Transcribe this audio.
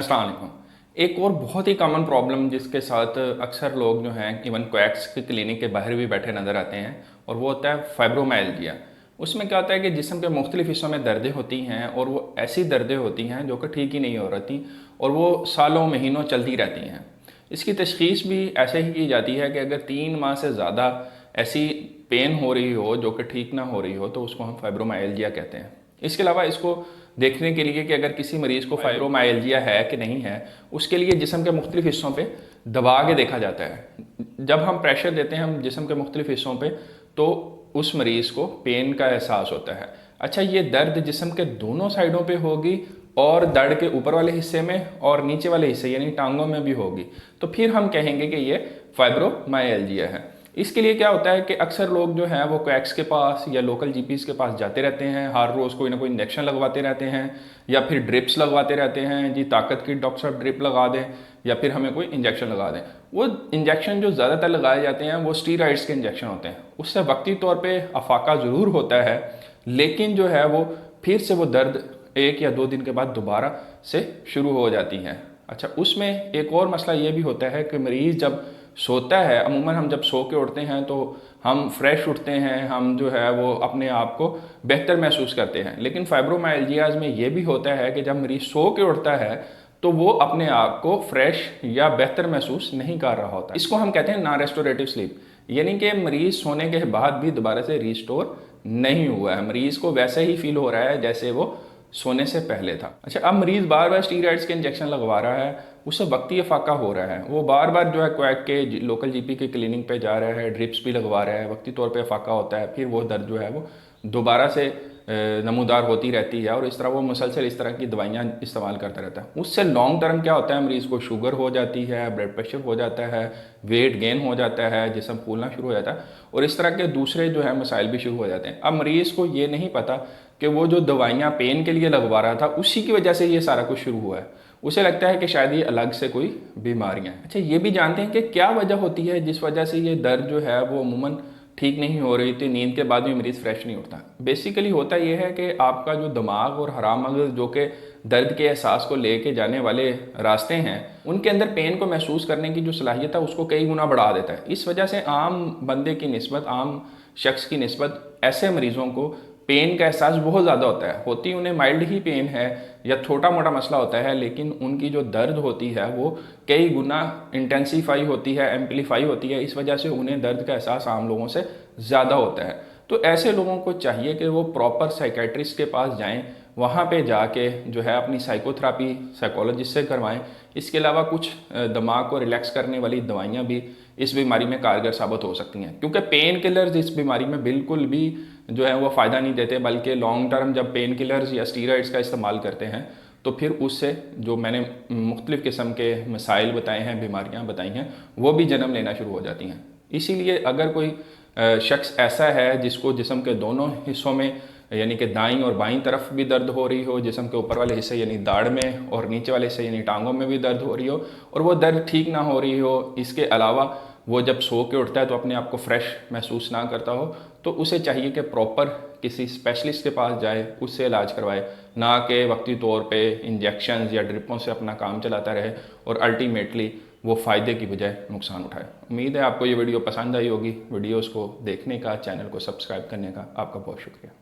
अस्सलाम वालेकुम। एक और बहुत ही कॉमन प्रॉब्लम जिसके साथ अक्सर लोग जो हैं इवन क्वैक्स के क्लिनिक के बाहर भी बैठे नज़र आते हैं और वो होता है फाइब्रोमाइल्जिया। उसमें क्या होता है कि जिस्म के मुख्तलिफ हिस्सों में दर्दें होती हैं और वो ऐसी दर्दें होती हैं जो कि ठीक ही नहीं हो रहती और वो सालों महीनों चलती रहती हैं। इसकी तशख़ीस भी ऐसे ही की जाती है कि अगर 3 माह से ज़्यादा ऐसी पेन हो रही हो जो कि ठीक ना हो रही हो तो उसको हम फाइब्रोमाइल्जिया कहते हैं। इसके अलावा इसको देखने के लिए कि अगर किसी मरीज़ को फाइब्रोमाइल्जिया है कि नहीं है, उसके लिए जिस्म के मुख्तलिफ हिस्सों पे दबा के देखा जाता है। जब हम प्रेशर देते हैं हम जिस्म के मुख्तलिफ हिस्सों पे तो उस मरीज़ को पेन का एहसास होता है। अच्छा, ये दर्द जिस्म के दोनों साइडों पे होगी और दर्द के ऊपर वाले हिस्से में और नीचे वाले हिस्से यानी टांगों में भी होगी, तो फिर हम कहेंगे कि ये फाइब्रोमाइल्जिया है। इसके लिए क्या होता है कि अक्सर लोग जो हैं वो क्वैक्स के पास या लोकल जीपीज़ के पास जाते रहते हैं, हर रोज़ कोई ना कोई इंजेक्शन लगवाते रहते हैं या फिर ड्रिप्स लगवाते रहते हैं। जी ताकत की डॉक्टर साहब ड्रिप लगा दें या फिर हमें कोई इंजेक्शन लगा दें। वो इंजेक्शन जो ज़्यादातर लगाए जाते हैं वो स्टीरॉइड्स के इंजेक्शन होते हैं। उससे वक्ती तौर पर अफाका ज़रूर होता है, लेकिन जो है वो फिर से वो दर्द 1 या 2 दिन के बाद दोबारा से शुरू हो जाती हैं। अच्छा, उसमें एक और मसला ये भी होता है कि मरीज़ जब सोता है, अमूमन हम जब सो के उठते हैं तो हम फ्रेश उठते हैं, हम जो है वो अपने आप को बेहतर महसूस करते हैं। लेकिन फाइब्रोमाइल्जियाज में ये भी होता है कि जब मरीज़ सो के उठता है तो वो अपने आप को फ्रेश या बेहतर महसूस नहीं कर रहा होता। इसको हम कहते हैं नॉन रेस्टोरेटिव स्लीप, यानी कि मरीज़ सोने के बाद भी दोबारा से रिस्टोर नहीं हुआ है, मरीज़ को वैसे ही फील हो रहा है जैसे वो सोने से पहले था। अच्छा, अब मरीज़ बार बार स्टीरॉइड्स के इंजेक्शन लगवा रहा है, उससे वक्ती अफाका हो रहा है, वो बार बार जो है क्वैक के लोकल जीपी के क्लिनिक पे जा रहा है, ड्रिप्स भी लगवा रहा है, वक्ती तौर पे अफाका होता है, फिर वो दर्द जो है वो दोबारा से नमूदार होती रहती है और इस तरह वो मुसलसल इस तरह की दवाइयाँ इस्तेमाल करता रहता है। उससे लॉन्ग टर्म क्या होता है, मरीज़ को शुगर हो जाती है, ब्लड प्रेशर हो जाता है, वेट गेन हो जाता है, जिस्म फूलना शुरू हो जाता है और इस तरह के दूसरे जो है मसाइल भी शुरू हो जाते हैं। अब मरीज़ को ये नहीं पता कि वो जो दवाइयाँ पेन के लिए लगवा रहा था उसी की वजह से ये सारा कुछ शुरू हुआ है। उसे लगता है कि शायद ये अलग से कोई बीमारियाँ हैं। अच्छा, ये भी जानते हैं कि क्या वजह होती है जिस वजह से ये दर्द जो है वो अमूमन ठीक नहीं हो रही थी, नींद के बाद भी मरीज़ फ्रेश नहीं उठता। बेसिकली होता ये है कि आपका जो दिमाग और हराम मगज़ जो कि दर्द के एहसास को लेके जाने वाले रास्ते हैं, उनके अंदर पेन को महसूस करने की जो सलाहियत है उसको कई गुना बढ़ा देता है। इस वजह से आम बंदे की निस्बत, आम शख्स की निस्बत ऐसे मरीज़ों को पेन का एहसास बहुत ज़्यादा होता है। होती उन्हें माइल्ड ही पेन है या छोटा मोटा मसला होता है, लेकिन उनकी जो दर्द होती है वो कई गुना इंटेंसीफाई होती है, एम्पलीफाई होती है। इस वजह से उन्हें दर्द का एहसास आम लोगों से ज़्यादा होता है। तो ऐसे लोगों को चाहिए कि वो प्रॉपर साइकेट्रिस्ट के पास जाएं, वहाँ पे जाके जो है अपनी साइकोथेरापी साइकोलॉजिस्ट से करवाएं। इसके अलावा कुछ दिमाग को रिलैक्स करने वाली दवाइयाँ भी इस बीमारी में कारगर साबित हो सकती हैं, क्योंकि पेन किलर्स इस बीमारी में बिल्कुल भी जो है वो फ़ायदा नहीं देते, बल्कि लॉन्ग टर्म जब पेन किलर्स या स्टीरॉइड्स का इस्तेमाल करते हैं तो फिर उससे जो मैंने मुख्तलिफ़ किस्म के मसाइल बताए हैं, बीमारियाँ बताई हैं, वो भी जन्म लेना शुरू हो जाती हैं। इसीलिए अगर कोई शख्स ऐसा है जिसको जिस्म के दोनों हिस्सों में यानी कि दाईं और बाईं तरफ भी दर्द हो रही हो, जिस्म के ऊपर वाले हिस्से यानी दाढ़ में और नीचे वाले हिस्से यानी टांगों में भी दर्द हो रही हो और वो दर्द ठीक ना हो रही हो, इसके अलावा वो जब सो के उठता है तो अपने आप को फ्रेश महसूस ना करता हो, तो उसे चाहिए कि प्रॉपर किसी स्पेशलिस्ट के पास जाए, उससे इलाज करवाए, ना कि वक्ती तौर पे इंजेक्शंस या ड्रिपों से अपना काम चलाता रहे और अल्टीमेटली वो फ़ायदे की बजाय नुकसान उठाए। उम्मीद है आपको ये वीडियो पसंद आई होगी। वीडियोस को देखने का, चैनल को सब्सक्राइब करने का आपका बहुत शुक्रिया।